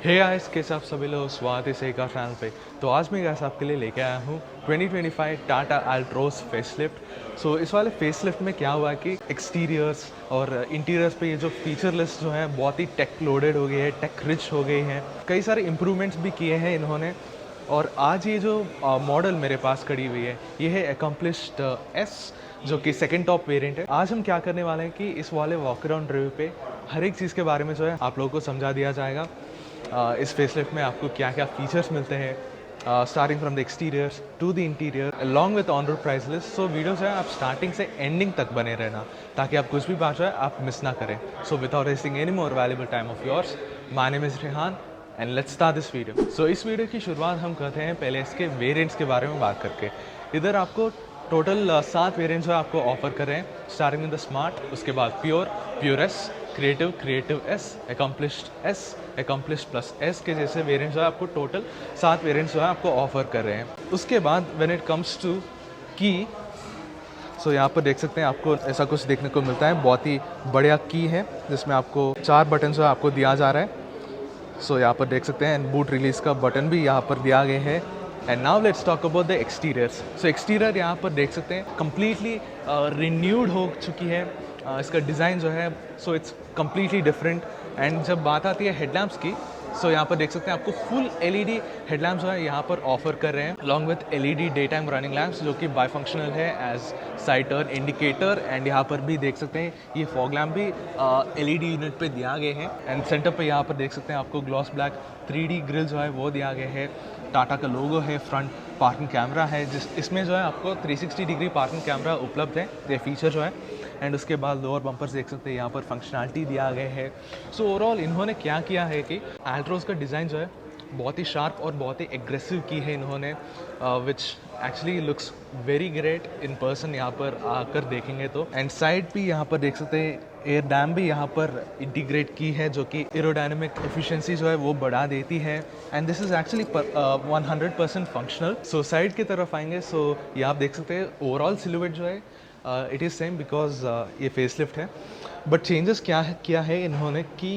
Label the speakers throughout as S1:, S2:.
S1: Hey guys, कैसे आप सभी लोग, स्वागत है सेका चैनल पे। तो आज मैं गाइस आपके लिए लेके आया हूँ 2025 टाटा अल्ट्रोज फेसलिफ्ट। सो इस वाले फेसलिफ्ट में क्या हुआ कि एक्सटीरियर्स और इंटीरियर्स पे ये जो फीचर लिस्ट जो है बहुत ही टेक लोडेड हो गई है, टेक रिच हो गई है। कई सारे इम्प्रूवमेंट्स भी किए हैं इन्होंने। और आज ये जो मॉडल मेरे पास खड़ी हुई है ये है अकम्पलिश्ड एस, जो कि सेकंड टॉप वेरिएंट है। आज हम क्या करने वाले हैं कि इस वाले वॉक अराउंड रिव्यू पे हर एक चीज़ के बारे में जो है आप लोगों को समझा दिया जाएगा। इस फेसलिफ्ट में आपको क्या क्या फीचर्स मिलते हैं, starting from the exterior to the interior along with on road price list. So video जो है आप स्टार्टिंग से एंडिंग तक बने रहना, ताकि आप कुछ भी बात जो है आप मिस ना करें। So without wasting any more valuable time of yours, my name is Rehan and let's start this video. सो इस वीडियो की शुरुआत हम करते हैं पहले इसके वेरिएंट्स के बारे में बात करके। इधर आपको टोटल 7 वेरिएंट्स जो आपको ऑफर कर रहे हैं, स्टार्टिंग विद द स्मार्ट, उसके बाद pure, pure S, creative, creative S, accomplished S, accomplished plus S के जैसे वेरिएंट्स जो है आपको टोटल 7 वेरिएंट्स जो है आपको ऑफर कर रहे हैं। उसके बाद व्हेन इट कम्स टू की, सो यहाँ पर देख सकते हैं आपको ऐसा कुछ देखने को मिलता है। बहुत ही बढ़िया की है जिसमें आपको 4 बटन जो है आपको दिया जा रहा है। सो यहाँ पर देख सकते हैं बूट रिलीज़ का बटन भी यहाँ पर दिया गया है। And now let's talk about the exteriors. So exterior यहाँ पर देख सकते हैं कम्प्लीटली रिन्यूड हो चुकी है। इसका डिज़ाइन जो है so it's completely different. And जब बात आती है हेडलैम्प्स की, सो यहाँ पर देख सकते हैं आपको फुल एलईडी हेडलैम्प्स जो है यहाँ पर ऑफर कर रहे हैं, along with LED day time running lamps जो कि बाईफंक्शनल है as side turn indicator. And यहाँ पर भी देख सकते हैं ये फॉग लैम्प भी एलईडी यूनिट पे दिया गए हैं। एंड सेंटर पे यहाँ पर देख सकते हैं आपको ग्लॉस ब्लैक 3D ग्रिल जो है वो दिया गया है। टाटा का लोगो है, फ्रंट पार्किंग कैमरा है, इसमें जो है आपको 360 डिग्री पार्किंग कैमरा उपलब्ध है, ये फीचर जो है। एंड उसके बाद लोअर बम्पर्स देख सकते हैं यहाँ पर फंक्शनैलिटी दिया गया है। सो ओवरऑल इन्होंने क्या किया है कि अल्ट्रोज का डिज़ाइन जो है बहुत ही शार्प और बहुत ही एग्रेसिव की है इन्होंने, which actually looks very great in person यहाँ पर आकर देखेंगे तो। एंड साइड भी यहाँ पर देख सकते हैं एयर डैम भी यहाँ पर इंटीग्रेट की है, जो कि एरोडायनेमिक एफिशिएंसी जो है वो बढ़ा देती है। And this is actually 100% functional. So side की तरफ आएंगे, सो ये आप देख सकते हैं ओवरऑल सिलुएट जो है इट इज़ सेम बिकॉज ये फेसलिफ्ट है। बट चेंजेस किया है इन्होंने कि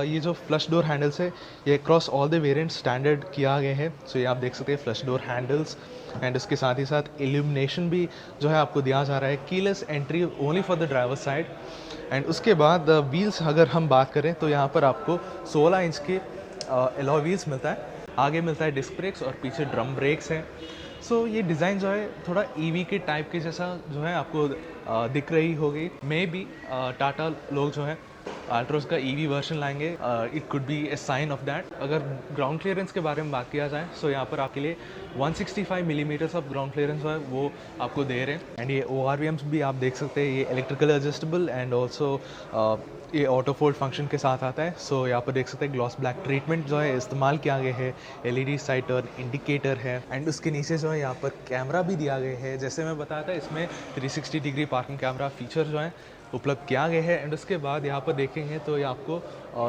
S1: ये जो फ्लश डोर हैंडल्स है ये across all the variants standard किया गया है। सो ये आप देख सकते हैं फ्लश डोर हैंडल्स। एंड इसके साथ ही साथ इल्यूमिनेशन भी जो है आपको दिया जा रहा है, keyless entry only for the driver side. And उसके बाद व्हील्स अगर हम बात करें तो यहाँ पर आपको 16 इंच के एलॉय व्हील्स मिलता है। आगे मिलता है डिस्क ब्रेक्स और पीछे ड्रम ब्रेक्स हैं। सो ये डिज़ाइन जो है थोड़ा ईवी के टाइप के जैसा जो है आपको दिख रही होगी। मे बी टाटा लोग जो है अल्ट्रोज का ईवी वर्जन लाएंगे, it could be a sign of that. अगर ग्राउंड क्लियरेंस के बारे में बात किया जाए, सो यहाँ पर आपके लिए 165 मिलीमीटर्स ऑफ ग्राउंड क्लियरेंस है वो आपको दे रहे हैं। एंड ये ORVMs भी आप देख सकते हैं, ये इलेक्ट्रिकल एडजस्टेबल एंड ऑल्सो ये ऑटो फोल्ड फंक्शन के साथ आता है। सो यहाँ पर देख सकते हैं ग्लॉस ब्लैक ट्रीटमेंट जो है इस्तेमाल किया गया है, एलईडी साइड टर्न इंडिकेटर है। एंड उसके नीचे जो है यहाँ पर कैमरा भी दिया गया है। जैसे मैं बताया था, इसमें 360 डिग्री पार्किंग कैमरा फीचर जो है उपलब्ध किया गया है। एंड उसके बाद यहाँ पर देखेंगे तो ये आपको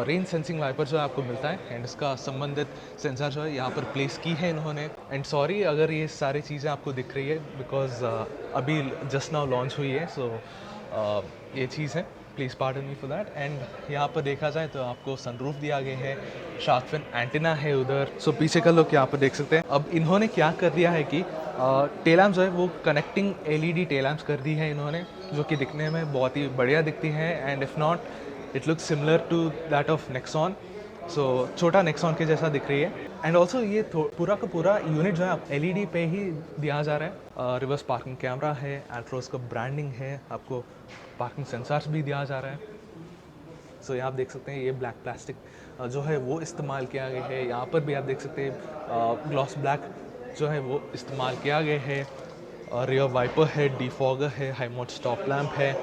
S1: रेन सेंसिंग वाइपर जो है आपको मिलता है। एंड इसका संबंधित सेंसर जो है यहाँ पर प्लेस की है इन्होंने। एंड सॉरी अगर ये सारी चीज़ें आपको दिख रही है बिकॉज अभी जस्ट नाउ लॉन्च हुई है। सो ये चीज़ है, please pardon me for that. And यहाँ पर देखा जाए तो आपको सनरूफ दिया गया है, शार्क फिन एंटीना है उधर। सो पीछे का लोग यहाँ पर देख सकते हैं। अब इन्होंने क्या कर दिया है कि टेल लैम्प्स जो है वो कनेक्टिंग एलईडी टेल लैम्प्स कर दी है इन्होंने, जो कि दिखने में बहुत ही बढ़िया दिखती है। And if not it looks similar to that of Nexon. So छोटा नेक्सॉन के जैसा दिख रही है। एंड ऑल्सो ये पूरा का पूरा यूनिट जो है एलईडी पे ही दिया जा रहा है। रिवर्स पार्किंग कैमरा है, अल्ट्रोज का ब्रांडिंग है, आपको पार्किंग सेंसर्स भी दिया जा रहा है। सो यहाँ आप देख सकते हैं ये ब्लैक प्लास्टिक जो है वो इस्तेमाल किया गया है। यहाँ पर भी आप देख सकते हैं ग्लॉस ब्लैक जो है वो इस्तेमाल किया गया है। रियर वाइपर है, डिफॉगर है, हाई मोड स्टॉप लैम्प है।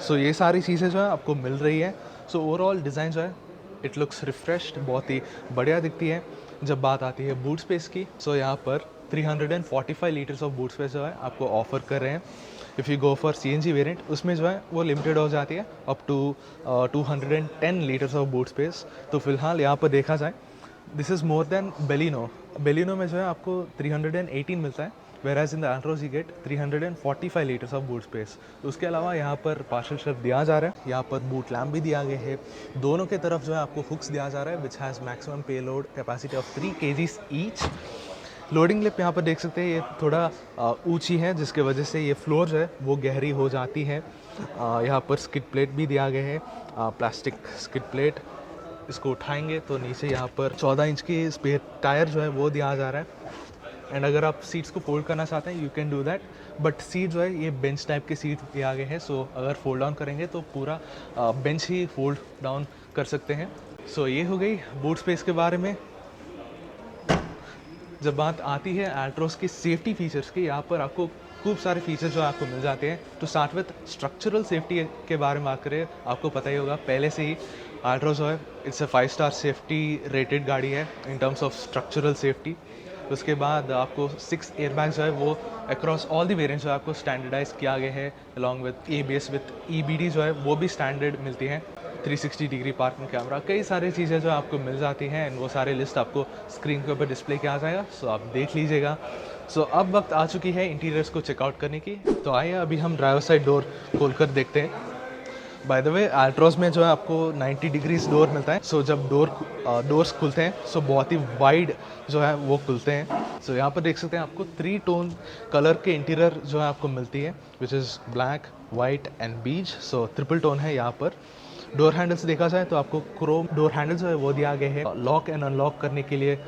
S1: सो ये सारी चीज़ें जो है आपको मिल रही है। सो ओवरऑल डिज़ाइन जो है इट लुक्स रिफ्रेश्ड, बहुत ही बढ़िया दिखती है। जब बात आती है बूट स्पेस की, सो यहाँ पर 345 लीटर्स ऑफ बूट स्पेस जो है आपको ऑफर कर रहे हैं। If you go for CNG variant, उसमें जो है वो लिमिटेड हो जाती है up to 210 litres of boot space. तो फिलहाल यहाँ पर देखा जाए this is more than Baleno. Baleno में जो है आपको 318 मिलता है, whereas in the Altroz you get 345 litres of boot space. उसके अलावा यहाँ पर पार्शल शेल्फ दिया जा रहा है, यहाँ पर बूट लैम्प भी दिया गया है, दोनों के तरफ जो है आपको हुक्स दिया जा रहा है which has maximum payload capacity of 3 kgs each. Loading lip यहाँ पर देख सकते हैं ये थोड़ा ऊंची है, जिसके वजह से ये फ्लोर जो है वो गहरी हो जाती है। यहाँ पर स्किड प्लेट भी दिया गया है, प्लास्टिक स्किड प्लेट। इसको उठाएंगे तो नीचे यहाँ पर 14 इंच की स्पेयर टायर जो है वो दिया जा रहा है। एंड अगर आप सीट्स को फोल्ड करना चाहते हैं you can do that, but seat जो है ये बेंच टाइप के सीट दिया गए हैं। सो अगर फोल्ड डाउन करेंगे तो पूरा बेंच ही फोल्ड डाउन कर सकते हैं। सो ये हो गई बूट स्पेस के बारे में। जब बात आती है एल्ट्रोस की सेफ्टी फीचर्स की, यहाँ पर आपको खूब सारे फीचर्स जो आपको मिल जाते हैं। तो स्टार्ट विथ स्ट्रक्चरल सेफ्टी के बारे में बात करें, आपको पता ही होगा पहले से ही एल्ट्रोस जो है it's a 5 star safety rated गाड़ी है in terms of structural safety. उसके बाद आपको 6 एयरबैग्स जो है वो अक्रॉस ऑल दी वेरिएंट्स जो है आपको स्टैंडर्डाइज किया गया है, along with ABS with EBD जो है वो भी स्टैंडर्ड मिलती है। 360 डिग्री पार्किंग कैमरा, कई सारी चीज़ें जो आपको मिल जाती हैं एंड वो सारे लिस्ट आपको स्क्रीन के ऊपर डिस्प्ले किया जाएगा। सो आप देख लीजिएगा। सो अब वक्त आ चुकी है इंटीरियर्स को चेकआउट करने की। तो आइए अभी हम ड्राइवर साइड डोर खोल कर देखते हैं। बाय द वे एल्ट्रोस में जो है आपको 90 डिग्रीज डोर मिलता है। सो जब डोर्स खुलते हैं सो बहुत ही वाइड जो है वो खुलते हैं। सो यहाँ पर देख सकते हैं आपको 3 टोन कलर के इंटीरियर जो है आपको मिलती है which is black, white and beige. So triple tone है यहाँ पर। डोर हैंडल्स देखा जाए तो आपको क्रोम डोर हैंडल जो है वो दिया गया है। लॉक एंड अनलॉक करने के लिए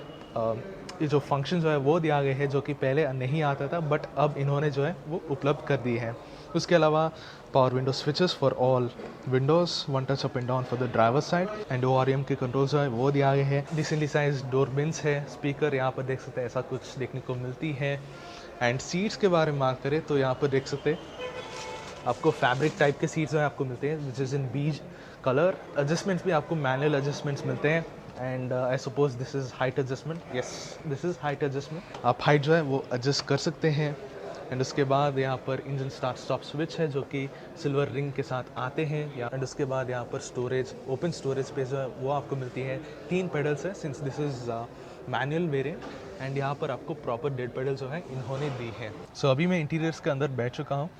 S1: ये जो फंक्शन जो है वो दिया गया है, जो कि पहले नहीं आता था बट अब इन्होंने जो है वो उपलब्ध कर दिए हैं। उसके अलावा power window switches for all Windows, 1 touch up and down for the driver side and ORM के कंट्रोल जो है वो दिया गया है। डिसेंटली साइज डोर बिन्स है। स्पीकर यहाँ पर देख सकते हैं ऐसा कुछ देखने को मिलती है। एंड सीट्स के बारे में बात करें तो यहाँ पर देख सकते हैं आपको फैब्रिक टाइप के सीट्स जो है आपको मिलते हैं विच इज़ इन बीज कलर। एडजस्टमेंट्स भी आपको मैनुअल एडजस्टमेंट्स मिलते हैं and I suppose this is height adjustment. Yes, this is height adjustment. आप हाइट जो है वो एडजस्ट कर सकते हैं। एंड उसके बाद यहाँ पर इंजन स्टार्ट स्टॉप स्विच है जो कि सिल्वर रिंग के साथ आते हैं। एंड उसके बाद यहाँ पर स्टोरेज, ओपन स्टोरेज स्पेस जो है वो आपको मिलती है। 3 पेडल्स है since this is manual variant. And यहाँ पर आपको प्रॉपर डेड पेडल जो है इन्होंने दी है। सो अभी मैं इंटीरियर्स के अंदर बैठ चुका हूँ।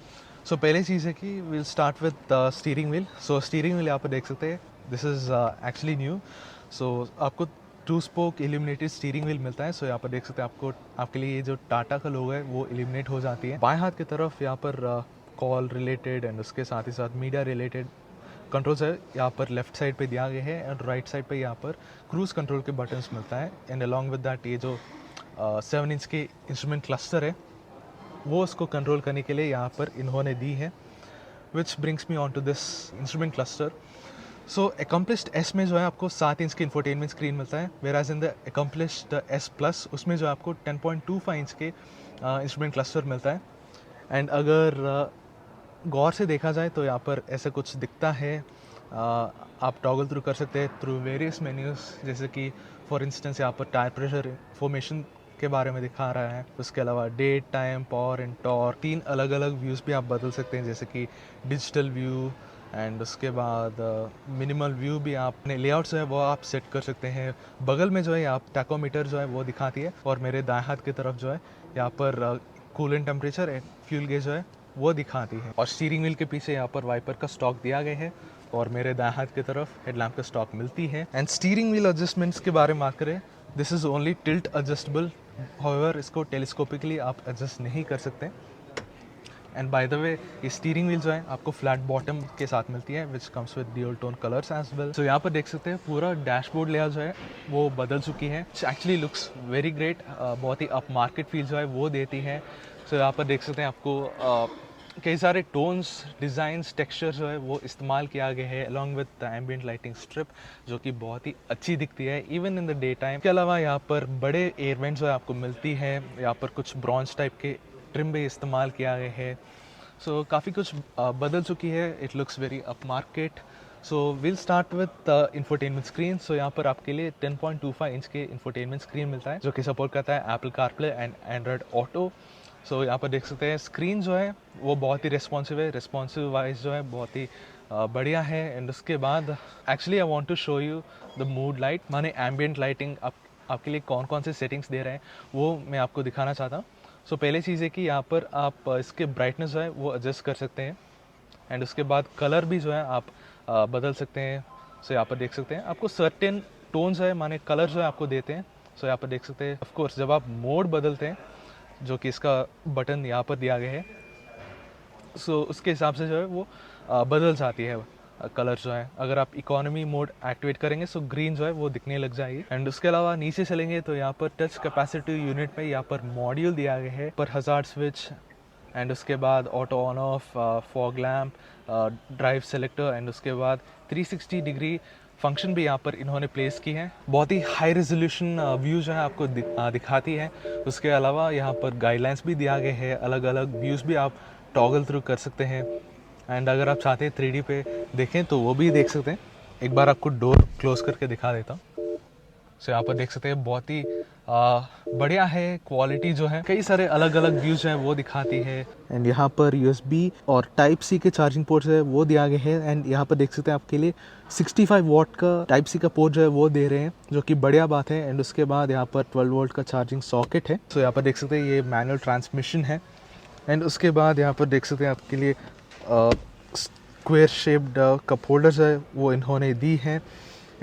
S1: सो पहले चीज़ है कि will start with steering wheel. So steering wheel यहाँ पर देख सकते हैं दिस इज़ एक्चुअली न्यू। सो आपको 2 स्पोक इल्यूमिनेटेड स्टीयरिंग व्हील मिलता है। सो यहाँ पर देख सकते हैं आपके लिए ये जो टाटा का लोगो है वो इल्यूमिनेट हो जाती है। बाएं हाथ की तरफ यहाँ पर कॉल रिलेटेड एंड उसके साथ ही साथ मीडिया रिलेटेड कंट्रोल्स है यहाँ पर लेफ्ट साइड पे दिया गया है। एंड राइट साइड पे यहाँ पर क्रूज़ कंट्रोल के बटन्स मिलता है। एंड अलॉन्ग विद दैट ये जो 7 इंच के इंस्ट्रूमेंट क्लस्टर है वो उसको कंट्रोल करने के लिए यहाँ पर इन्होंने दी है, which brings me on to this instrument cluster. So accomplished S में जो है आपको 7 इंच की इंफोटेनमेंट स्क्रीन मिलता है, whereas in the accomplished S plus उसमें जो आपको 10.25 इंच के इंस्ट्रूमेंट क्लस्टर मिलता है। एंड अगर गौर से देखा जाए तो यहाँ पर ऐसा कुछ दिखता है। आप टॉगल थ्रू कर सकते हैं थ्रू वेरियस मेन्यूज़, जैसे कि फॉर इंस्टेंस यहाँ पर टायर प्रेशर इंफॉर्मेशन के बारे में दिखा रहा है। उसके अलावा date, time, power and torque, 3 अलग अलग व्यूज़ भी आप बदल सकते हैं, जैसे कि डिजिटल व्यू एंड उसके बाद मिनिमल व्यू भी आप अपने लेआउट जो है वो आप सेट कर सकते हैं। बगल में जो है आप टैकोमीटर जो है वो दिखाती है और मेरे दाएं हाथ की तरफ जो है यहाँ पर coolant temperature and fuel gauge जो है वो दिखाती है। और स्टीयरिंग व्हील के पीछे यहाँ पर वाइपर का स्टॉक दिया गया है और मेरे दाएं हाथ की तरफ हेडलैम्प का स्टॉक मिलती है। एंड स्टीयरिंग व्हील एडजस्टमेंट्स के बारे में बात करें, this is only tilt adjustable, however इसको टेलीस्कोपिकली आप एडजस्ट नहीं कर सकते। एंड बाय द वे ये स्टीयरिंग व्हील जो है आपको फ्लैट बॉटम के साथ मिलती है which comes with dual tone colours as well. So यहाँ पर देख सकते हैं पूरा डैशबोर्ड लेआउट जो है वो बदल चुकी है, एक्चुअली लुक्स वेरी ग्रेट। बहुत ही अप मार्केट फील जो है वो देती है। सो यहाँ पर देख सकते हैं आपको कई सारे टोन्स, डिज़ाइंस, टेक्सचर जो है वो इस्तेमाल किया गया है along with the ambient lighting strip जो कि बहुत ही अच्छी दिखती है even in the day time. के अलावा यहाँ पर बड़े एयर वेंट्स जो है आपको मिलती है। यहाँ पर कुछ ब्रॉन्ज टाइप के ट्रिम भी इस्तेमाल किया गया है। सो काफ़ी कुछ बदल चुकी है। It looks very up market. So will start with infotainment screen. So यहाँ पर आपके लिए 10.25 इंच के इंफोटेनमेंट स्क्रीन मिलता है जो कि सपोर्ट करता है Apple CarPlay and Android Auto. So यहाँ पर देख सकते हैं स्क्रीन जो है वो बहुत ही रिस्पॉन्सिव है, रिस्पॉन्सिव वाइज जो है बहुत ही बढ़िया है। एंड उसके बाद actually I want to show you the mood light, माने एम्बिएंट लाइटिंग आपके लिए कौन कौन से सेटिंग्स दे रहे हैं वो मैं आपको दिखाना चाहता हूँ। सो पहले चीज़ है कि यहाँ पर आप इसके ब्राइटनेस जो है वो एडजस्ट कर सकते हैं, एंड उसके बाद कलर भी जो है आप बदल सकते हैं। सो यहाँ पर देख सकते हैं आपको सर्टेन टोन्स है माने कलर जो है आपको देते हैं। सो यहाँ पर देख सकते हैं ऑफ कोर्स जब आप मोड बदलते हैं, जो कि इसका बटन यहाँ पर दिया गया है, सो उसके हिसाब से जो है वो बदल जाती है कलर जो है। अगर आप इकोनॉमी मोड एक्टिवेट करेंगे सो ग्रीन जो है वो दिखने लग जाएगी। एंड उसके अलावा नीचे चलेंगे तो यहाँ पर टच कैपेसिटी यूनिट में यहाँ पर मॉड्यूल दिया गया है पर हज़ार्ड स्विच, एंड उसके बाद auto on off, fog lamp, drive selector, and उसके बाद 360 डिग्री फंक्शन भी यहाँ पर इन्होंने प्लेस की है। बहुत ही हाई रेजोल्यूशन व्यू जो है आपको दिखाती है। उसके अलावा यहाँ पर गाइडलाइंस भी दिया गया है, अलग अलग व्यूज़ भी आप टॉगल थ्रू कर सकते हैं। एंड अगर आप चाहते हैं 3D पे देखें तो वो भी देख सकते हैं। एक बार आपको डोर क्लोज करके दिखा देता हूँ। सो यहाँ पर देख सकते हैं बहुत ही बढ़िया है क्वालिटी जो है, कई सारे अलग अलग व्यूज हैं वो दिखाती है। एंड यहाँ पर USB और टाइप सी के चार्जिंग पोर्ट्स है वो दिया गया है। एंड यहाँ पर देख सकते हैं आपके लिए 65 वॉट का टाइप सी का पोर्ट जो है वो दे रहे हैं, जो कि बढ़िया बात है। एंड उसके बाद यहाँ पर 12 वोल्ट का चार्जिंग सॉकेट है। सो यहाँ पर देख सकते हैं ये मैनुअल ट्रांसमिशन है। एंड उसके बाद यहाँ पर देख सकते हैं आपके लिए स्क्वायर शेप्ड कप होल्डर्स है वो इन्होंने दी है।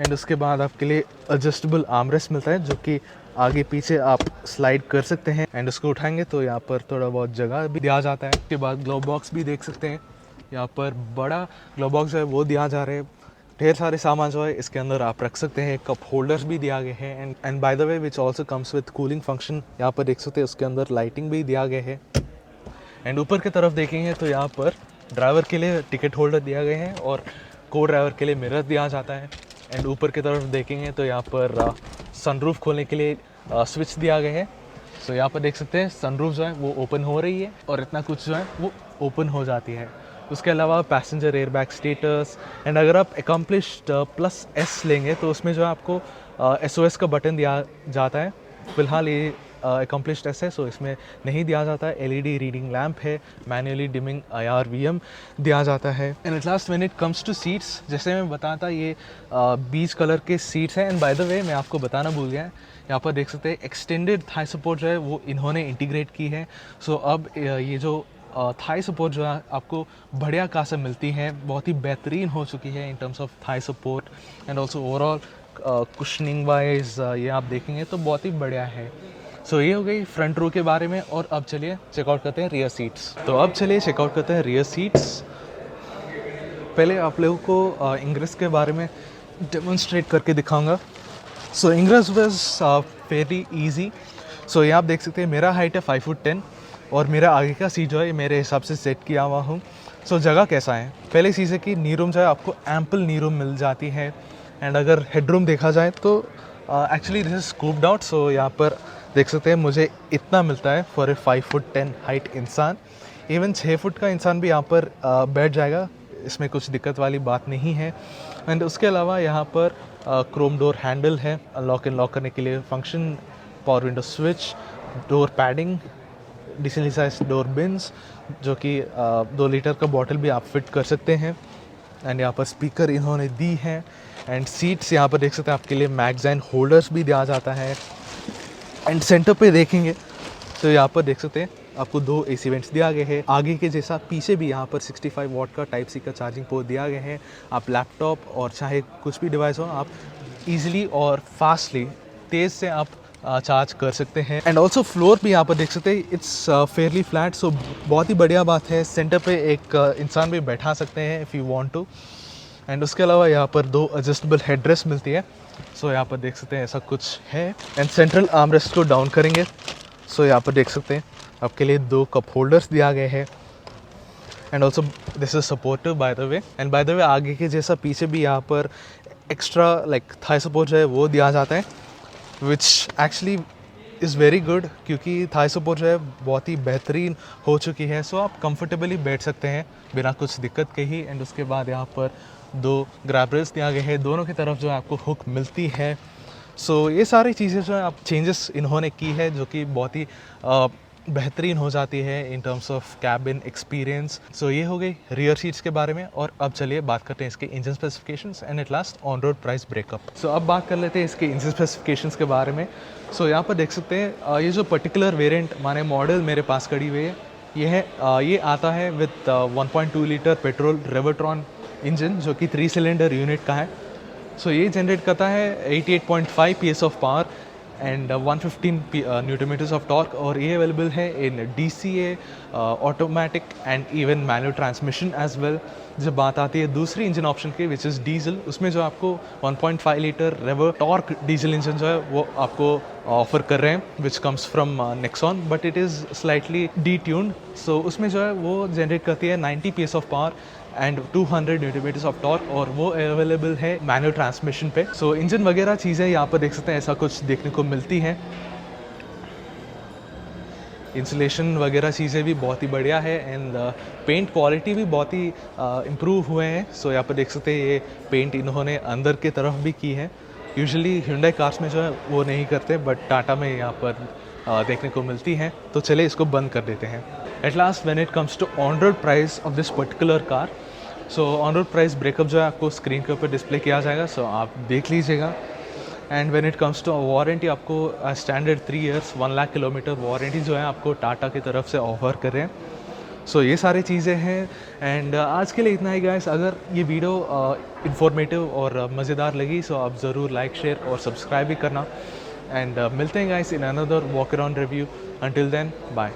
S1: एंड उसके बाद आपके लिए एडजस्टेबल आर्मरेस्ट मिलता है, जो कि आगे पीछे आप स्लाइड कर सकते हैं। एंड उसको उठाएंगे तो यहाँ पर थोड़ा बहुत जगह भी दिया जाता है। उसके बाद ग्लोव बॉक्स भी देख सकते हैं, यहाँ पर बड़ा ग्लोव बॉक्स है वो दिया जा रहा है। ढेर सारे सामान जो है इसके अंदर आप रख सकते हैं। कप होल्डर्स भी दिया गए हैं। And by the way which also comes with cooling function. यहाँ पर देख सकते हैं उसके अंदर लाइटिंग भी दिया गया है। एंड ऊपर की तरफ देखेंगे तो यहाँ पर ड्राइवर के लिए टिकट होल्डर दिया गया है और को ड्राइवर के लिए मिरर दिया जाता है। एंड ऊपर की तरफ देखेंगे तो यहाँ पर सनरूफ खोलने के लिए स्विच दिया गया है। सो यहाँ पर देख सकते हैं सनरूफ जो है वो ओपन हो रही है और इतना कुछ जो है वो ओपन हो जाती है। उसके अलावा पैसेंजर एयरबैग स्टेटस। एंड अगर आप अकम्प्लिश्ड प्लस S लेंगे तो उसमें जो है आपको SOS का बटन दिया जाता है। फिलहाल ये अकम्प्लिश्ड S है, सो इसमें नहीं दिया जाता है। LED रीडिंग लैम्प है, मैनुअली डिमिंग IR/VM दिया जाता है। And at last when it comes two seats, जैसे मैं बताता ये बीच कलर के सीट्स हैं। एंड बाय द वे मैं आपको बताना भूल गया, यहाँ पर देख सकते हैं एक्सटेंडेड थाई सपोर्ट जो है वो इन्होंने इंटीग्रेट की है। सो अब ये जो थाई सपोर्ट जो है आपको बढ़िया खासा मिलती है, बहुत ही बेहतरीन हो चुकी है in terms of thigh support. And also overall cushioning wise ये आप देखेंगे तो बहुत ही बढ़िया है। सो ये हो गई फ्रंट रो के बारे में। और अब चलिए चेकआउट करते हैं रियर सीट्स। तो अब चलिए चेकआउट करते हैं रियर सीट्स। पहले आप लोगों को इंग्रेस के बारे में डेमोन्स्ट्रेट करके दिखाऊंगा। सो इंग्रेस वाज वेरी ईजी। सो ये आप देख सकते हैं मेरा हाइट है 5 फुट 10 और मेरा आगे का सीट जो है मेरे हिसाब से सेट किया हुआ हूँ। सो जगह कैसा है, पहले चीज़ है कि नी रूम जो है आपको एम्पल नी रूम मिल जाती है। एंड अगर हेड रूम देखा जाए तो actually this is scooped out. So यहाँ पर देख सकते हैं मुझे इतना मिलता है फॉर ए 5 फुट 10 हाइट इंसान। इवन 6 फुट का इंसान भी यहाँ पर बैठ जाएगा, इसमें कुछ दिक्कत वाली बात नहीं है। एंड उसके अलावा यहाँ पर क्रोम डोर हैंडल है लॉक एंड लॉक करने के लिए function, power window switch, door padding, decently size door beans, जो कि 2 लीटर का बॉटल भी आप फिट कर सकते हैं। एंड यहाँ पर स्पीकर इन्होंने दी है। एंड सीट्स यहाँ पर देख सकते हैं आपके लिए मैगज़ाइन होल्डर्स भी दिया जाता है। एंड सेंटर पे देखेंगे तो यहाँ पर देख सकते हैं आपको 2 AC वेंट्स दिया गया है। आगे के जैसा पीछे भी यहाँ पर 65 वॉट का टाइप सी का चार्जिंग पोर्ट दिया गया है। आप लैपटॉप और चाहे कुछ भी डिवाइस हो आप इजीली और फास्टली तेज़ से आप चार्ज कर सकते हैं। एंड ऑल्सो फ्लोर भी यहाँ पर देख सकते हैं इट्स फेयरली फ्लैट। सो बहुत ही बढ़िया बात है। सेंटर पे एक इंसान भी बैठा सकते हैं if you want to. And उसके अलावा यहाँ पर 2 एडजस्टेबल हेडरेस्ट मिलती है। सो यहाँ पर देख सकते हैं ऐसा कुछ है। एंड सेंट्रल आर्मरेस्ट को डाउन करेंगे सो यहाँ पर देख सकते हैं आपके लिए 2 कप होल्डर्स दिया गया है। And also this is supportive by the way. And by the way आगे के जैसा पीछे भी यहाँ पर एक्स्ट्रा लाइक थाई सपोर्ट जो है वो दिया जाता है, which actually is very good, क्योंकि थाई सपोर्ट जो है बहुत ही बेहतरीन हो चुकी है। सो आप कंफर्टेबली बैठ सकते हैं बिना कुछ दिक्कत के ही। एंड उसके बाद यहाँ पर 2 ग्रैब रेल्स दिया गया है, दोनों की तरफ जो है आपको हुक मिलती है। सो ये सारी चीज़ें जो है आप चेंजेस इन्होंने की है, जो कि बहुत ही बेहतरीन हो जाती है in terms of cabin experience. So ये हो गई रियर सीट्स के बारे में, और अब चलिए बात करते हैं इसके engine specifications and at last on road price breakup. So अब बात कर लेते हैं इसके इंजन स्पेसिफिकेशंस के बारे में। सो यहाँ पर देख सकते हैं ये जो पर्टिकुलर वेरिएंट माने मॉडल मेरे पास खड़ी हुई है, ये आता है विद 1.2 लीटर पेट्रोल रेवर्ट्रॉन इंजन जो कि 3 सिलेंडर यूनिट का है। सो ये जनरेट करता है 88.5 PS of power and 115 newton metres of torque, और ये अवेलेबल है in DCA, automatic and even manual transmission as well. जब बात आती है दूसरी इंजन ऑप्शन की विच इज़ डीजल, उसमें जो आपको 1.5 litre Revotorq diesel engine जो है वो आपको ऑफर कर रहे हैं which comes from Nexon, but it is slightly detuned. So उसमें जो है वो जनरेट करती है 90 PS of power and 200 newton metres of torque, और वो अवेलेबल है मैनुअल ट्रांसमिशन पे। सो इंजन वगैरह चीज़ें यहाँ पर देख सकते हैं ऐसा कुछ देखने को मिलती हैं। इंसुलेशन वगैरह चीज़ें भी बहुत ही बढ़िया है एंड पेंट क्वालिटी भी बहुत ही इम्प्रूव हुए हैं। सो यहाँ पर देख सकते हैं ये पेंट इन्होंने अंदर की तरफ भी की है। यूजुअली Hyundai कार्स में जो है वो नहीं करते, बट टाटा में यहाँ पर देखने को मिलती हैं। तो चलिए इसको बंद कर देते हैं। At last when it comes to on road price of this particular car, so on road price breakup जो है आपको स्क्रीन के ऊपर डिस्प्ले किया जाएगा, सो आप देख लीजिएगा। And when it comes to warranty, आपको standard 3 years 1 lakh kilometre warranty जो है आपको टाटा की तरफ से ऑफर कर रहे हैं। सो ये सारी चीज़ें हैं एंड आज के लिए इतना ही गाइस। अगर ये वीडियो इन्फॉर्मेटिव और मज़ेदार लगी सो आप ज़रूर लाइक, शेयर और सब्सक्राइब भी करना। एंड मिलते हैं guys in another walk around review. Until then bye.